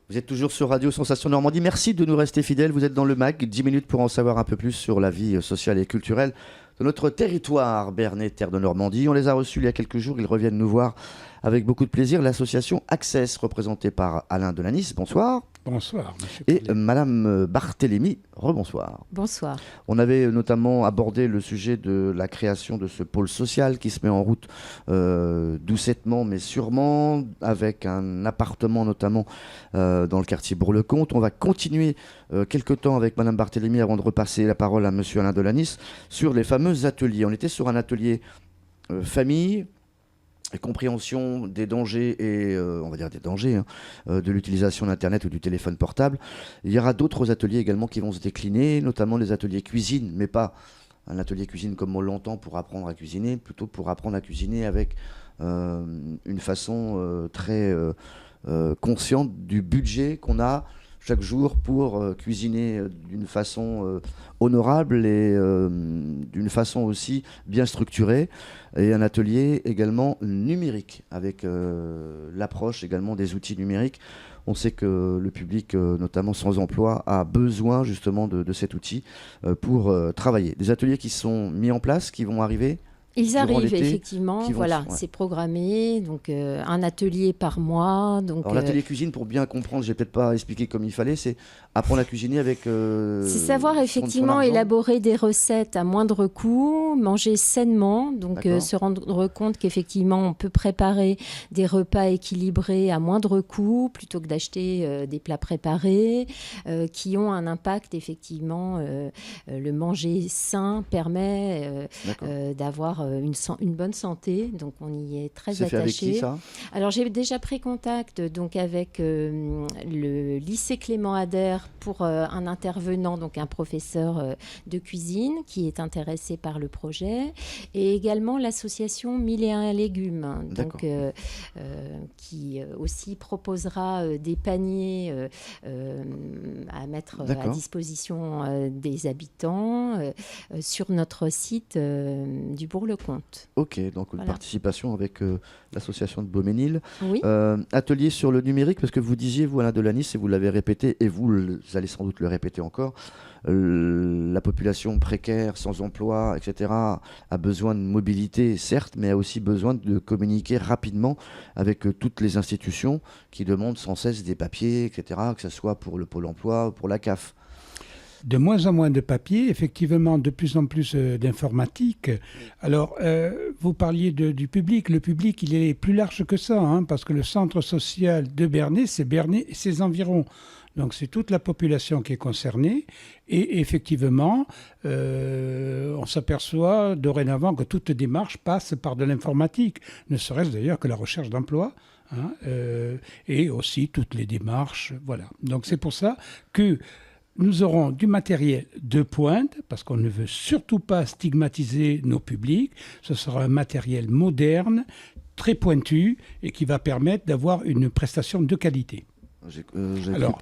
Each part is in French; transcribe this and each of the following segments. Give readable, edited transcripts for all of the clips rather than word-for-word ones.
Vous êtes toujours sur Radio Sensation Normandie. Merci de nous rester fidèles. Vous êtes dans le MAG. 10 minutes pour en savoir un peu plus sur la vie sociale et culturelle de notre territoire Bernais, terre de Normandie. On les a reçus il y a quelques jours. Ils reviennent nous voir avec beaucoup de plaisir. L'association Access, représentée par Alain Delanis. Bonsoir. Bonsoir, monsieur Et Poulet. Madame Barthélémy. Rebonsoir. Bonsoir. On avait notamment abordé le sujet de la création de ce pôle social qui se met en route doucettement mais sûrement, avec un appartement notamment dans le quartier Bourg-le-Comte. On va continuer quelques temps avec Madame Barthélémy avant de repasser la parole à Monsieur Alain Delanis sur les fameux ateliers. On était sur un atelier famille, compréhension des dangers et on va dire des dangers de l'utilisation d'Internet ou du téléphone portable. Il y aura d'autres ateliers également qui vont se décliner, notamment les ateliers cuisine, mais pas un atelier cuisine comme on l'entend pour apprendre à cuisiner, plutôt pour apprendre à cuisiner avec une façon très consciente du budget qu'on a chaque jour pour cuisiner d'une façon honorable et d'une façon aussi bien structurée. Et un atelier également numérique, avec l'approche également des outils numériques. On sait que le public, notamment sans emploi, a besoin justement de cet outil pour travailler. Des ateliers qui sont mis en place, qui vont arriver. Ils Durant arrivent l'été, effectivement, qui vont voilà, ouais. c'est programmé, donc un atelier par mois. Donc, Alors l'atelier cuisine, pour bien comprendre, j'ai peut-être pas expliqué comme il fallait, c'est apprendre à cuisiner avec... c'est savoir son effectivement argent. élaborer des recettes à moindre coût, manger sainement, donc D'accord. se rendre compte qu'effectivement on peut préparer des repas équilibrés à moindre coût plutôt que d'acheter des plats préparés qui ont un impact effectivement. Le manger sain permet d'avoir une bonne santé, donc on y est très C'est fait avec attaché. qui, ça ? Alors j'ai déjà pris contact donc avec le lycée Clément Ader pour un intervenant, donc un professeur de cuisine qui est intéressé par le projet, et également l'association 1001 légumes, donc qui aussi proposera des paniers à mettre à disposition des habitants sur notre site du Bourg-le-Comte. Ok, donc une participation avec l'association de Beauménil. Oui. Atelier sur le numérique, parce que vous disiez, vous Alain Delanis, et vous l'avez répété, et vous allez sans doute le répéter encore, la population précaire, sans emploi, etc., a besoin de mobilité, certes, mais a aussi besoin de communiquer rapidement avec toutes les institutions qui demandent sans cesse des papiers, etc., que ce soit pour le Pôle emploi ou pour la CAF. De moins en moins de papier, effectivement, de plus en plus d'informatique. Alors, vous parliez du public. Le public, il est plus large que ça, parce que le centre social de Bernay, c'est Bernay et ses environs. Donc, c'est toute la population qui est concernée. Et effectivement, on s'aperçoit dorénavant que toute démarche passe par de l'informatique, ne serait-ce d'ailleurs que la recherche d'emploi. Et aussi toutes les démarches. Voilà. Donc, c'est pour ça que nous aurons du matériel de pointe, parce qu'on ne veut surtout pas stigmatiser nos publics. Ce sera un matériel moderne, très pointu, et qui va permettre d'avoir une prestation de qualité. Alors,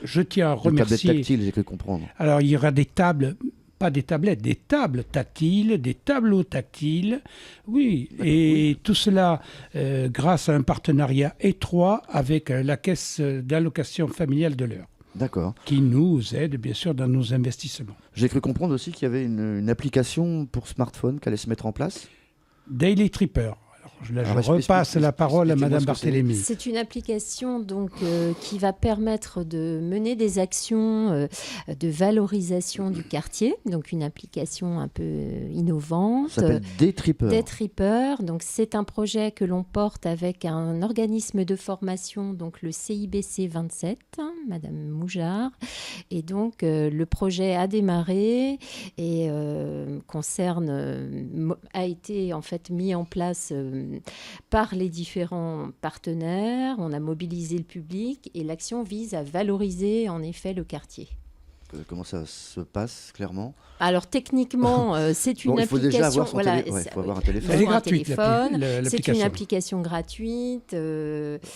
je tiens à remercier... Des tablettes tactiles, j'ai cru comprendre. Alors, il y aura des tables... Pas des tablettes, des tables tactiles, des tableaux tactiles, oui. Et tout cela grâce à un partenariat étroit avec la caisse d'allocation familiale de l'Eure. D'accord. Qui nous aide, bien sûr, dans nos investissements. J'ai cru comprendre aussi qu'il y avait une application pour smartphone qui allait se mettre en place. Daily Tripper. Je repasse la parole à Madame Barthélémy. C'est une application donc, qui va permettre de mener des actions de valorisation du quartier. Donc une application un peu innovante. Ça s'appelle Day-Tripper. Day-Tripper. Donc c'est un projet que l'on porte avec un organisme de formation, donc le CIBC 27, Madame Moujard. Et donc le projet a démarré et a été en fait mis en place par les différents partenaires. On a mobilisé le public et l'action vise à valoriser en effet le quartier. Comment ça se passe clairement? Alors techniquement, c'est une il faut déjà application. avoir il faut avoir un téléphone. Elle est gratuite, C'est l'application. une application gratuite.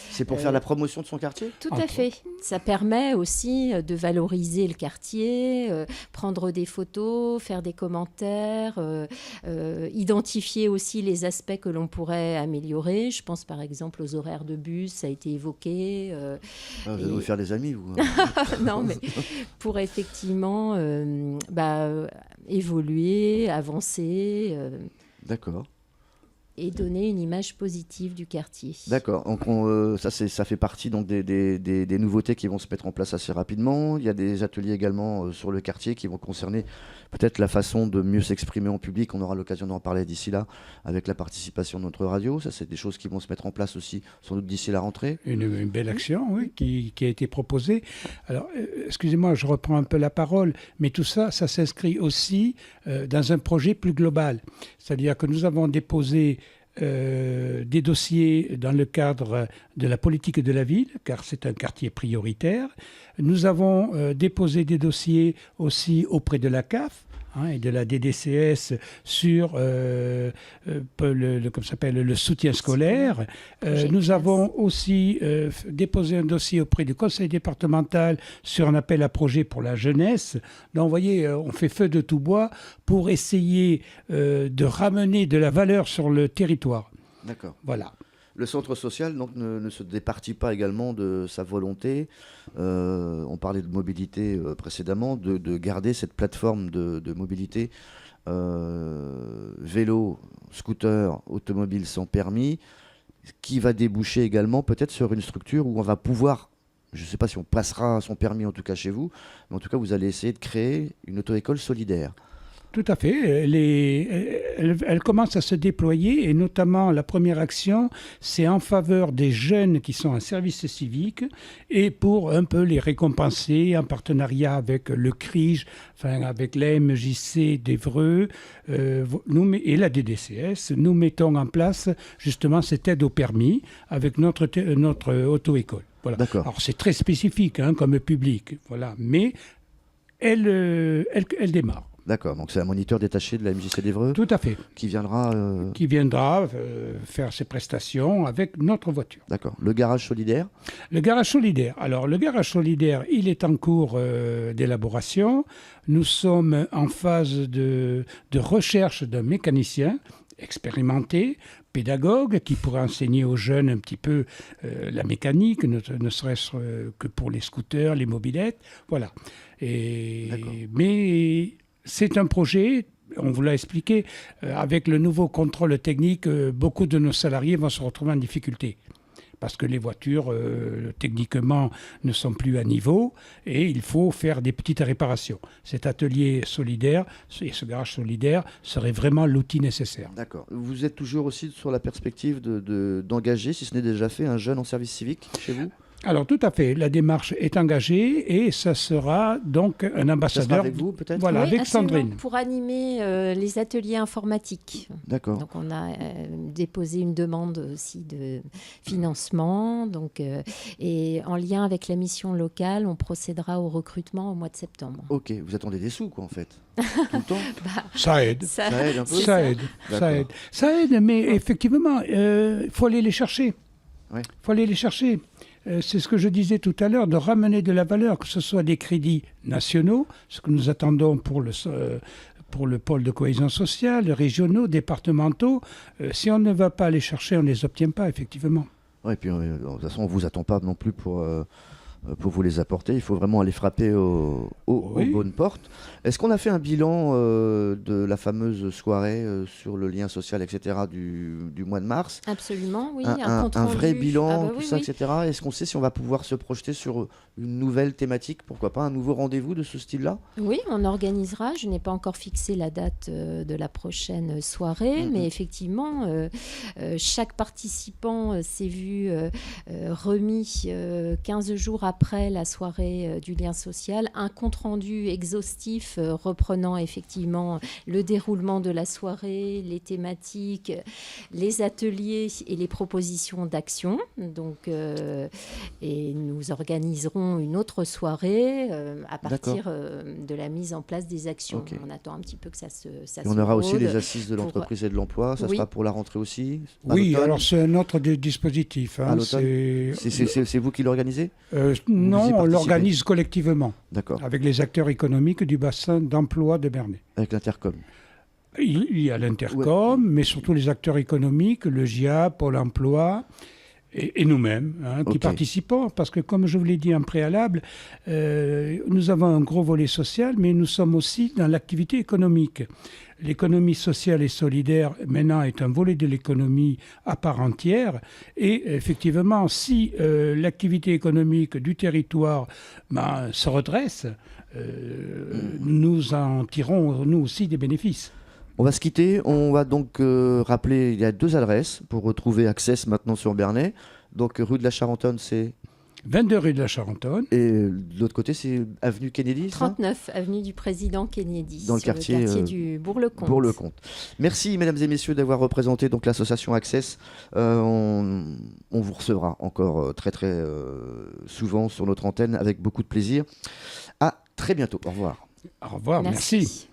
C'est pour faire la promotion de son quartier? Tout à fait. Ça permet aussi de valoriser le quartier, prendre des photos, faire des commentaires, identifier aussi les aspects que l'on pourrait améliorer. Je pense par exemple aux horaires de bus, ça a été évoqué. Vous allez vous faire des amis, vous. Non, mais pour effectivement évoluer, avancer. D'accord. Et donner une image positive du quartier. D'accord. Donc ça fait partie donc des nouveautés qui vont se mettre en place assez rapidement. Il y a des ateliers également sur le quartier qui vont concerner peut-être la façon de mieux s'exprimer en public. On aura l'occasion d'en parler d'ici là avec la participation de notre radio. Ça, c'est des choses qui vont se mettre en place aussi, sans doute d'ici la rentrée. Une belle action, oui, qui a été proposée. Alors, excusez-moi, je reprends un peu la parole, mais tout ça, ça s'inscrit aussi dans un projet plus global. C'est-à-dire que nous avons déposé des dossiers dans le cadre de la politique de la ville, car c'est un quartier prioritaire. Nous avons déposé des dossiers aussi auprès de la CAF et de la DDCS sur le soutien scolaire. Nous avons aussi déposé un dossier auprès du conseil départemental sur un appel à projet pour la jeunesse. Donc, vous voyez, on fait feu de tout bois pour essayer de ramener de la valeur sur le territoire. D'accord. Voilà. Le centre social donc, ne se départit pas également de sa volonté, on parlait de mobilité précédemment, de garder cette plateforme de mobilité vélo, scooter, automobile sans permis, qui va déboucher également peut-être sur une structure où on va pouvoir, je ne sais pas si on passera son permis en tout cas chez vous, mais en tout cas vous allez essayer de créer une auto-école solidaire. Tout à fait. Elle commence à se déployer et notamment la première action, c'est en faveur des jeunes qui sont en service civique et pour un peu les récompenser en partenariat avec le CRIJ, avec la MJC d'Évreux et la DDCS. Nous mettons en place justement cette aide au permis avec notre auto-école. Voilà. D'accord. Alors c'est très spécifique comme public, voilà. Mais elle démarre. D'accord, donc c'est un moniteur détaché de la MJC d'Évreux. Tout à fait. Qui viendra... Qui viendra faire ses prestations avec notre voiture. D'accord. Le garage solidaire? Le garage solidaire. Alors, le garage solidaire, il est en cours d'élaboration. Nous sommes en phase de recherche d'un mécanicien expérimenté, pédagogue, qui pourrait enseigner aux jeunes un petit peu la mécanique, ne serait-ce que pour les scooters, les mobylettes. Voilà. Mais... c'est un projet, on vous l'a expliqué, avec le nouveau contrôle technique, beaucoup de nos salariés vont se retrouver en difficulté. Parce que les voitures, techniquement, ne sont plus à niveau et il faut faire des petites réparations. Cet atelier solidaire et ce garage solidaire serait vraiment l'outil nécessaire. D'accord. Vous êtes toujours aussi sur la perspective d'engager, si ce n'est déjà fait, un jeune en service civique chez vous? Alors tout à fait, la démarche est engagée et ça sera donc un ambassadeur. Ça sera avec vous peut-être? Voilà, oui, avec Sandrine. Pour animer les ateliers informatiques. D'accord. Donc on a déposé une demande aussi de financement. Et en lien avec la mission locale, on procédera au recrutement au mois de septembre. Ok, vous attendez des sous quoi en fait? Tout le temps? Ça aide. Ça aide un peu? Ça aide, mais effectivement, il faut aller les chercher. Il faut aller les chercher. C'est ce que je disais tout à l'heure, de ramener de la valeur, que ce soit des crédits nationaux, ce que nous attendons pour le pôle de cohésion sociale, régionaux, départementaux. Si on ne va pas les chercher, on ne les obtient pas, effectivement. Oui, et puis de toute façon, on ne vous attend pas non plus pour vous les apporter. Il faut vraiment aller frapper aux bonnes portes. Est-ce qu'on a fait un bilan de la fameuse soirée sur le lien social, etc., du mois de mars? Absolument, oui. Un vrai bilan, oui, etc. Est-ce qu'on sait si on va pouvoir se projeter sur une nouvelle thématique? Pourquoi pas un nouveau rendez-vous de ce style-là? Oui, on organisera. Je n'ai pas encore fixé la date de la prochaine soirée, mais effectivement, chaque participant s'est vu remis 15 jours après après la soirée du lien social, un compte-rendu exhaustif reprenant effectivement le déroulement de la soirée, les thématiques, les ateliers et les propositions d'action. Donc, et nous organiserons une autre soirée à partir de la mise en place des actions. Okay. On attend un petit peu que ça se et on aura aussi les assises de l'entreprise et de l'emploi. Ça sera pour la rentrée aussi? Oui, alors c'est un autre dispositif. Hein, c'est vous qui l'organisez? Non, on l'organise collectivement. D'accord. Avec les acteurs économiques du bassin d'emploi de Bernay. Avec l'Intercom? Il y a l'Intercom, mais surtout les acteurs économiques, le GIA, Pôle emploi et nous-mêmes qui participons. Parce que, comme je vous l'ai dit en préalable, nous avons un gros volet social, mais nous sommes aussi dans l'activité économique. L'économie sociale et solidaire, maintenant, est un volet de l'économie à part entière. Et effectivement, si l'activité économique du territoire se redresse, nous en tirons, nous aussi, des bénéfices. On va se quitter. On va donc rappeler, il y a 2 adresses pour retrouver Access maintenant sur Bernay. Donc, rue de la Charentonne, c'est 22 rue de la Charentonne. Et de l'autre côté, c'est avenue Kennedy, 39, avenue du Président Kennedy, dans le quartier du Bourg-le-Comte. Bourg-le-Comte. Merci, mesdames et messieurs, d'avoir représenté donc l'association Access. On vous recevra encore très souvent sur notre antenne avec beaucoup de plaisir. À très bientôt. Au revoir. Au revoir, merci.